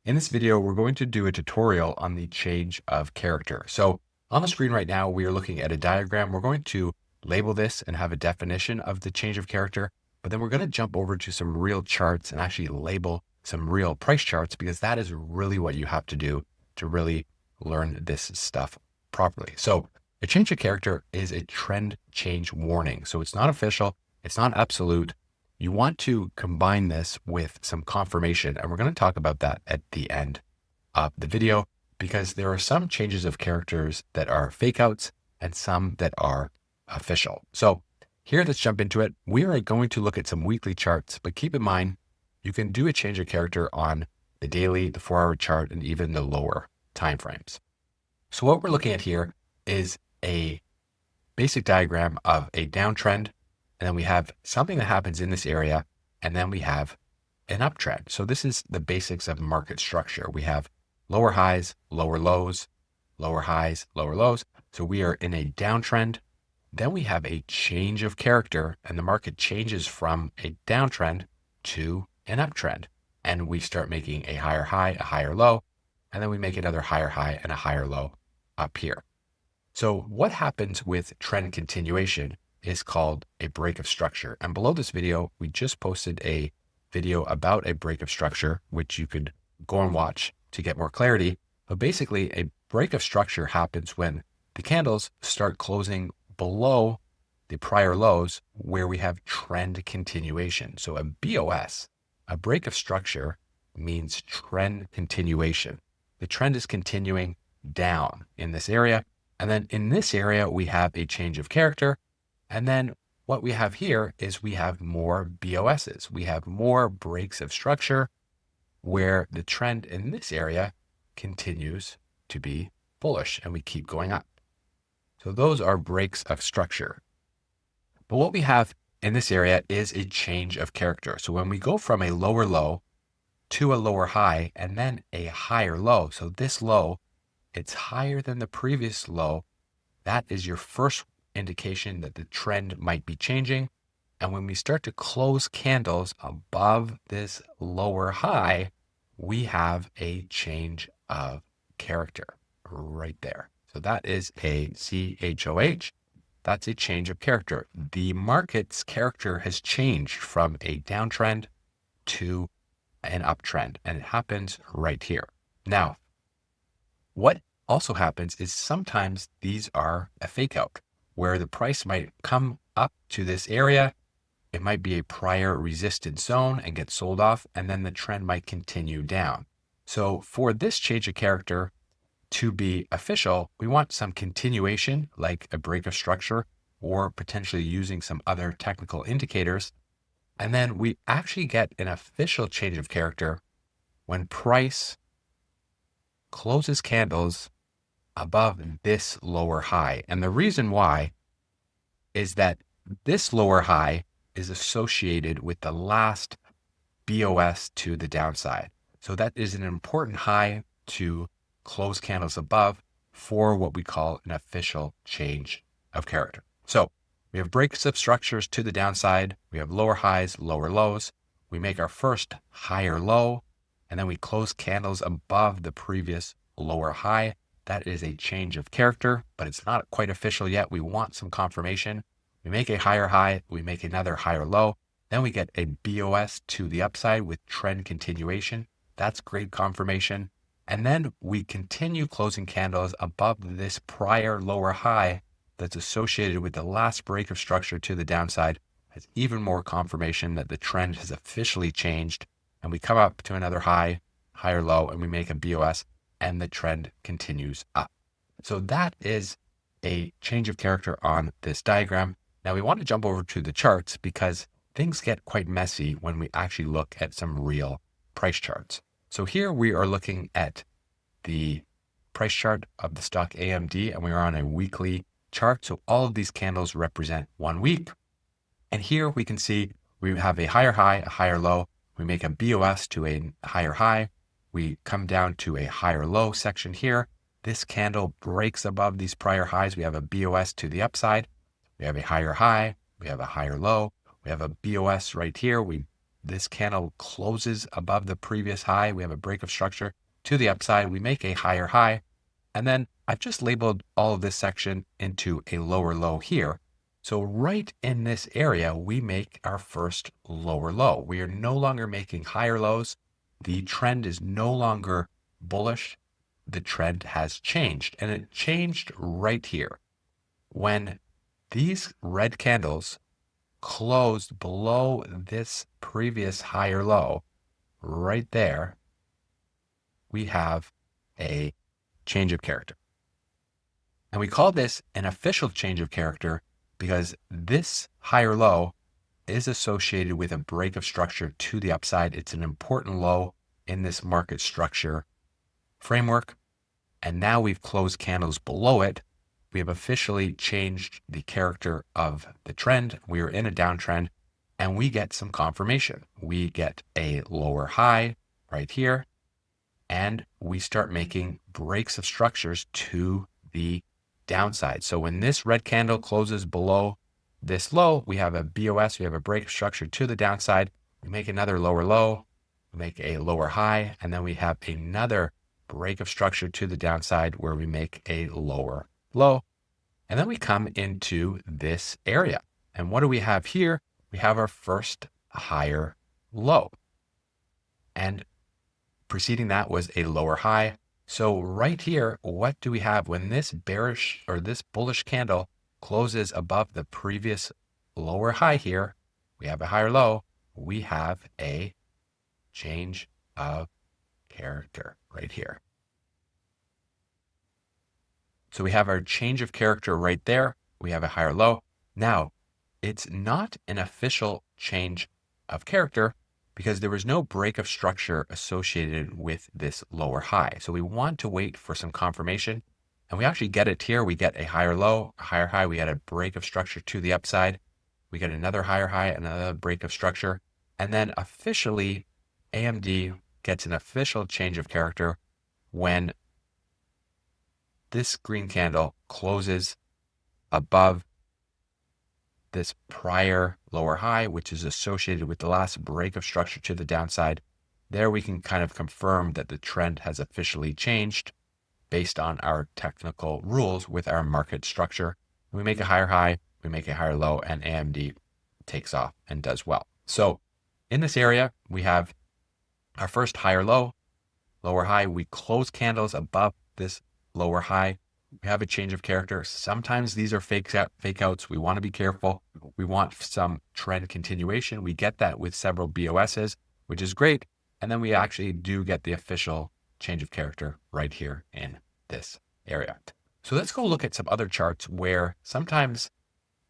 In this video, we're going to do a tutorial on the change of character. So on the screen right now, we are looking at a diagram. We're going to label this and have a definition of the change of character, but then we're going to jump over to some real charts and actually label some real price charts, because that is really what you have to do to really learn this stuff properly. So a change of character is a trend change warning. So it's not official. It's not absolute. You want to combine this with some confirmation, and we're going to talk about that at the end of the video, because there are some changes of characters that are fake outs and some that are official. So here, let's jump into it. We are going to look at some weekly charts, but keep in mind, you can do a change of character on the daily, the 4-hour chart, and even the lower time frames. So what we're looking at here is a basic diagram of a downtrend. And then we have something that happens in this area, and then we have an uptrend. So this is the basics of market structure. We have lower highs, lower lows, lower highs, lower lows. So we are in a downtrend. Then we have a change of character, and the market changes from a downtrend to an uptrend. And we start making a higher high, a higher low, and then we make another higher high and a higher low up here. So what happens with trend continuation is called a break of structure. And below this video, we just posted a video about a break of structure, which you could go and watch to get more clarity. But basically, a break of structure happens when the candles start closing below the prior lows, where we have trend continuation. So a BOS, a break of structure, means trend continuation. The trend is continuing down in this area. And then in this area, we have a change of character. And then what we have here is we have more BOSs. We have more breaks of structure where the trend in this area continues to be bullish and we keep going up. So those are breaks of structure. But what we have in this area is a change of character. So when we go from a lower low to a lower high and then a higher low, so this low, it's higher than the previous low, that is your first indication that the trend might be changing. And when we start to close candles above this lower high, we have a change of character right there. So that is a CHOH. That's a change of character. The market's character has changed from a downtrend to an uptrend, and it happens right here. Now, what also happens is sometimes these are a fake out, where the price might come up to this area. It might be a prior resistance zone and get sold off, and then the trend might continue down. So for this change of character to be official, we want some continuation, like a break of structure, or potentially using some other technical indicators. And then we actually get an official change of character when price closes candles above this lower high. And the reason why is that this lower high is associated with the last BOS to the downside. So that is an important high to close candles above for what we call an official change of character. So we have breaks of structures to the downside. We have lower highs, lower lows. We make our first higher low, and then we close candles above the previous lower high. That is a change of character, but it's not quite official yet. We want some confirmation. We make a higher high, we make another higher low. Then we get a BOS to the upside with trend continuation. That's great confirmation. And then we continue closing candles above this prior lower high that's associated with the last break of structure to the downside. That's even more confirmation that the trend has officially changed. And we come up to another high, higher low, and we make a BOS, and the trend continues up. So that is a change of character on this diagram. Now we want to jump over to the charts, because things get quite messy when we actually look at some real price charts. So here we are looking at the price chart of the stock AMD, and we are on a weekly chart. So all of these candles represent 1 week. And here we can see we have a higher high, a higher low. We make a BOS to a higher high. We come down to a higher low section here. This candle breaks above these prior highs. We have a BOS to the upside. We have a higher high. We have a higher low. We have a BOS right here. We this candle closes above the previous high. We have a break of structure to the upside. We make a higher high. And then I've just labeled all of this section into a lower low here. So right in this area, we make our first lower low. We are no longer making higher lows. The trend is no longer bullish. The trend has changed, and it changed right here. When these red candles closed below this previous higher low, right there, we have a change of character. And we call this an official change of character because this higher low is associated with a break of structure to the upside. It's an important low in this market structure framework. And now we've closed candles below it. We have officially changed the character of the trend. We are in a downtrend and we get some confirmation. We get a lower high right here and we start making breaks of structures to the downside. So when this red candle closes below this low, we have a BOS, we have a break of structure to the downside. We make another lower low, we make a lower high, and then we have another break of structure to the downside where we make a lower low. And then we come into this area. And what do we have here? We have our first higher low. And preceding that was a lower high. So right here, what do we have when this bearish or this bullish candle closes above the previous lower high here? We have a higher low. We have a change of character right here. So we have our change of character right there. We have a higher low. Now, it's not an official change of character because there was no break of structure associated with this lower high. So we want to wait for some confirmation. And we actually get it here. We get a higher low, a higher high. We get a break of structure to the upside. We get another higher high, another break of structure. And then officially, AMD gets an official change of character when this green candle closes above this prior lower high, which is associated with the last break of structure to the downside. There we can kind of confirm that the trend has officially changed based on our technical rules with our market structure. We make a higher high, we make a higher low, and AMD takes off and does well. So in this area, we have our first higher low, lower high. We close candles above this lower high. We have a change of character. Sometimes these are fake outs. We want to be careful. We want some trend continuation. We get that with several BOSs, which is great. And then we actually do get the official change of character right here in this area. So let's go look at some other charts where sometimes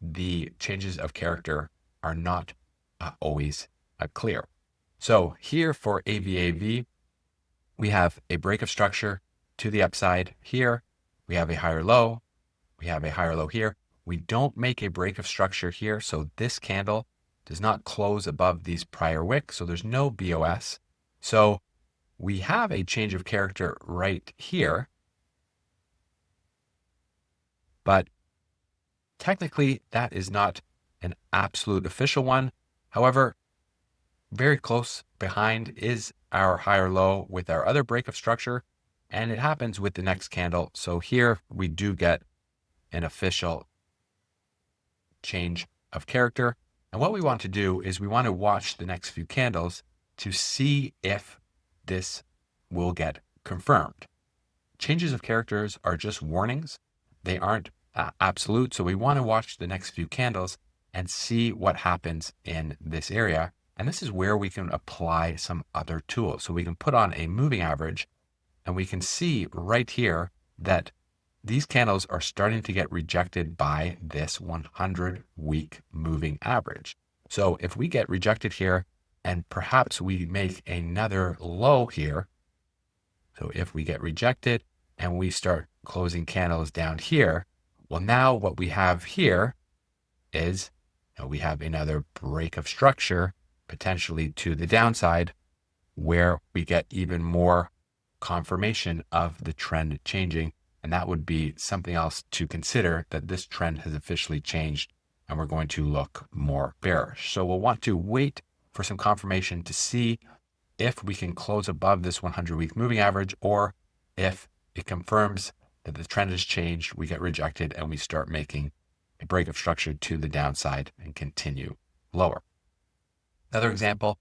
the changes of character are not always clear. So here for AVAV, we have a break of structure to the upside here. We have a higher low. We have a higher low here. We don't make a break of structure here. So this candle does not close above these prior wicks. So there's no BOS. So we have a change of character right here. But technically, that is not an absolute official one. However, very close behind is our higher low with our other break of structure. And it happens with the next candle. So here we do get an official change of character. And what we want to do is we want to watch the next few candles to see if this will get confirmed. Changes of characters are just warnings. They aren't absolute. So we want to watch the next few candles and see what happens in this area. And this is where we can apply some other tools. So we can put on a moving average. And we can see right here that these candles are starting to get rejected by this 100-week moving average. So if we get rejected here and perhaps we make another low here, so if we get rejected and we start closing candles down here, well, now what we have here is we have another break of structure potentially to the downside where we get even more confirmation of the trend changing. And that would be something else to consider, that this trend has officially changed and we're going to look more bearish. So we'll want to wait for some confirmation to see if we can close above this 100-week moving average, or if it confirms that the trend has changed, we get rejected and we start making a break of structure to the downside and continue lower. Another example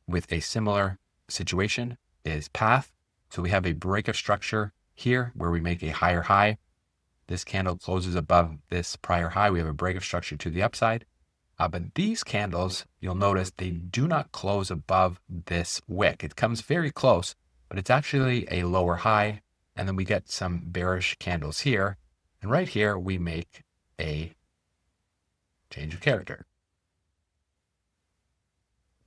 with a similar situation is path. So we have a break of structure here where we make a higher high. This candle closes above this prior high. We have a break of structure to the upside. But these candles, you'll notice they do not close above this wick. It comes very close, but it's actually a lower high. And then we get some bearish candles here. And right here, we make a change of character.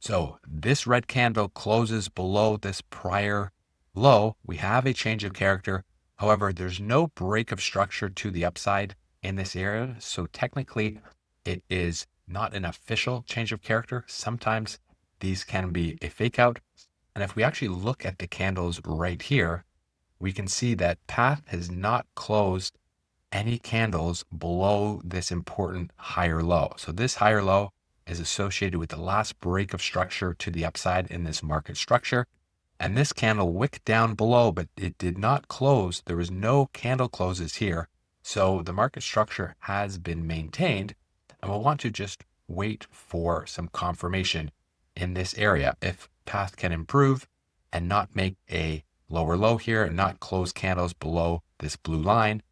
So this red candle closes below this prior low. We have a change of character. However, there's no break of structure to the upside in this area. So technically, it is not an official change of character. Sometimes these can be a fake out. And if we actually look at the candles right here, we can see that path has not closed any candles below this important higher low. So this higher low is associated with the last break of structure to the upside in this market structure. And this candle wicked down below, but it did not close. There was no candle closes here. So the market structure has been maintained, and we'll want to just wait for some confirmation in this area. If path can improve and not make a lower low here and not close candles below this blue line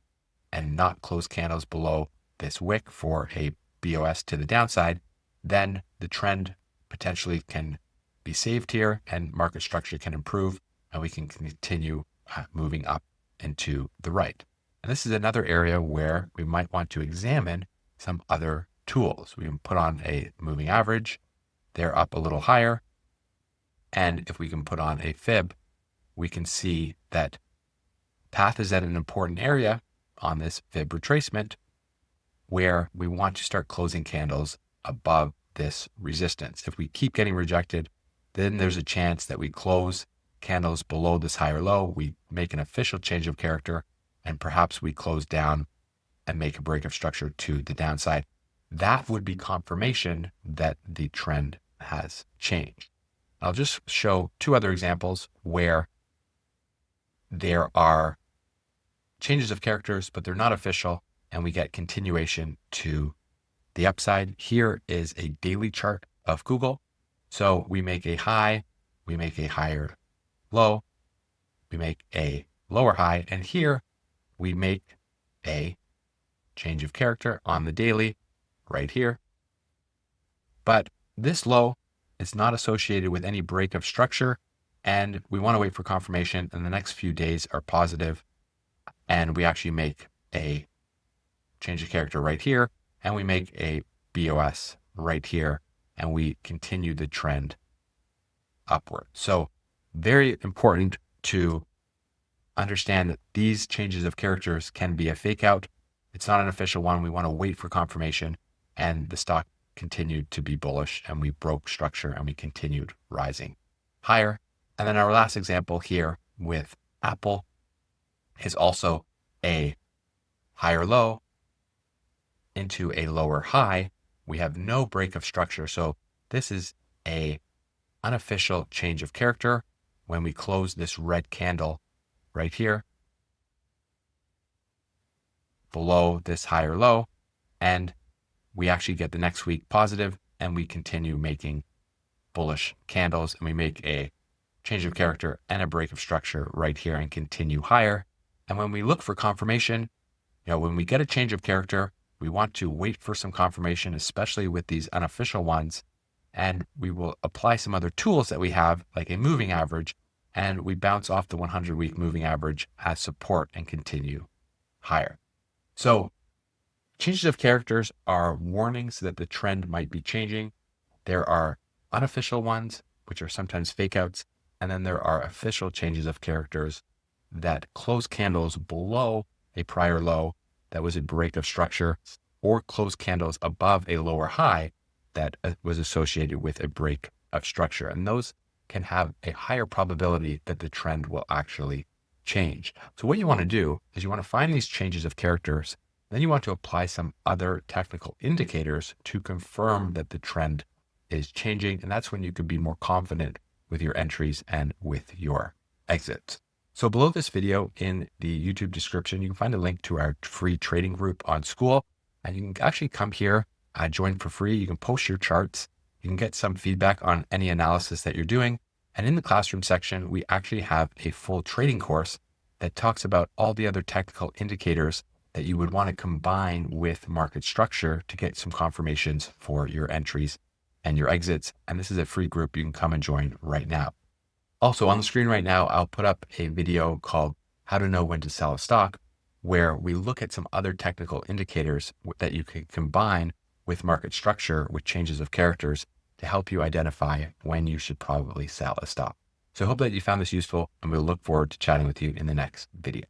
and not close candles below this wick for a BOS to the downside, then the trend potentially can be saved here and market structure can improve and we can continue moving up and to the right. And this is another area where we might want to examine some other tools. We can put on a moving average. They're up a little higher. And if we can put on a fib, we can see that path is at an important area on this fib retracement where we want to start closing candles above this resistance. If we keep getting rejected, then there's a chance that we close candles below this higher low, we make an official change of character, and perhaps we close down and make a break of structure to the downside. That would be confirmation that the trend has changed. I'll just show two other examples where there are changes of characters, but they're not official, and we get continuation to the upside. Here is a daily chart of Google. So we make a high, we make a higher low, we make a lower high, and here we make a change of character on the daily right here. But this low is not associated with any break of structure, and we want to wait for confirmation, and the next few days are positive, and we actually make a change of character right here, and we make a BOS right here, and we continue the trend upward. So very important to understand that these changes of characters can be a fake out. It's not an official one. We want to wait for confirmation, and the stock continued to be bullish, and we broke structure and we continued rising higher. And then our last example here with Apple is also a higher low into a lower high. We have no break of structure. So this is a unofficial change of character when we close this red candle right here below this higher low, and we actually get the next week positive, and we continue making bullish candles, and we make a change of character and a break of structure right here and continue higher. And when we look for confirmation, when we get a change of character, we want to wait for some confirmation, especially with these unofficial ones, and we will apply some other tools that we have, like a moving average, and we bounce off the 100-week moving average as support and continue higher. So changes of characters are warnings that the trend might be changing. There are unofficial ones, which are sometimes fake outs, and then there are official changes of characters that close candles below a prior low that was a break of structure, or close candles above a lower high that was associated with a break of structure. And those can have a higher probability that the trend will actually change. So what you want to do is you want to find these changes of characters, then you want to apply some other technical indicators to confirm that the trend is changing. And that's when you can be more confident with your entries and with your exits. So below this video in the YouTube description, you can find a link to our free trading group on School. And you can actually come here, join for free. You can post your charts. You can get some feedback on any analysis that you're doing. And in the classroom section, we actually have a full trading course that talks about all the other technical indicators that you would want to combine with market structure to get some confirmations for your entries and your exits. And this is a free group you can come and join right now. Also on the screen right now, I'll put up a video called How to Know When to Sell a Stock, where we look at some other technical indicators that you can combine with market structure with changes of characters to help you identify when you should probably sell a stock. So I hope that you found this useful, and we'll look forward to chatting with you in the next video.